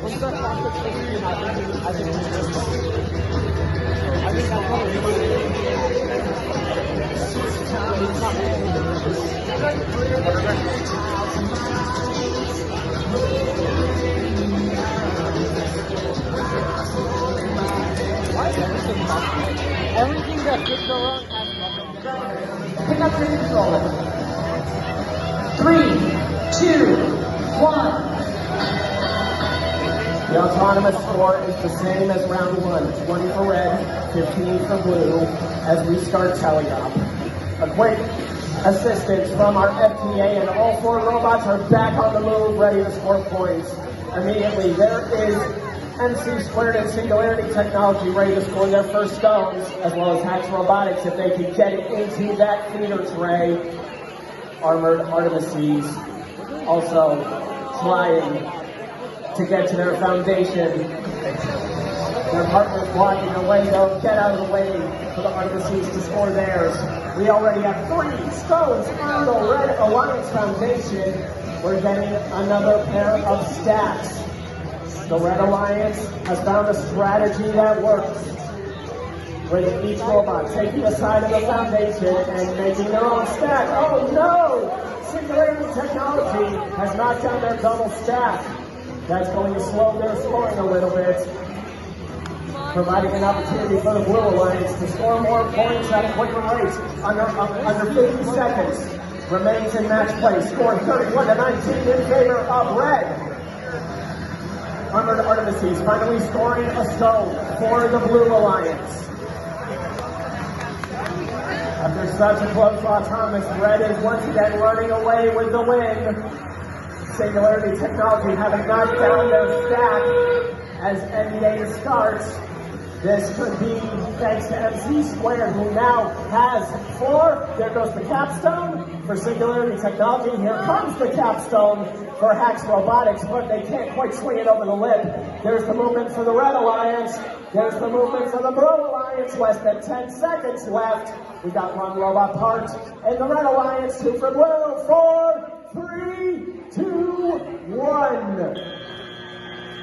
What's the fastest thing you have? I think it's just I think that's what it everything that fits around has nothing. Pick up your controller. 3, 2, 1. The autonomous score is the same as round 1. 20 for red, 15 for blue, as we start tally-up. A quick assistance from our FTA, and all 4 robots are back on the move, ready to score points. Immediately, there is MC Squared and Singularity Technology ready to score their first stones, as well as Hacks Robotics if they can get it into that feeder tray. Armored Artemises also trying to get to their foundation. Their partners blocking the way, though. Get out of the way for the Artemises to score theirs. We already have 3 stones on the Red Alliance foundation. We're getting another pair of stacks. The Red Alliance has found a strategy that works, with each robot taking a side of the foundation and making their own stack. Oh no! Singularity Technology has knocked down their double stack. That's going to slow their scoring a little bit, providing an opportunity for the Blue Alliance to score more points at a quicker rate. Under 50 seconds remains in match play. Score 31-19 in favor of Red. Armored Artemises finally scoring a stone for the Blue Alliance. After such a close autonomous, Red is once again running away with the win. Singularity Technology having knocked down their stack as NBA starts. This could be thanks to MC Squared, who now has 4. There goes the capstone for Singularity Technology. Here comes the capstone for Hacks Robotics, but they can't quite swing it over the lip. There's the movement for the Red Alliance. There's the movement for the Blue Alliance. Less than 10 seconds left. We got 1 robot part, and the Red Alliance 2 for Blue. 4, 3, 2, 1.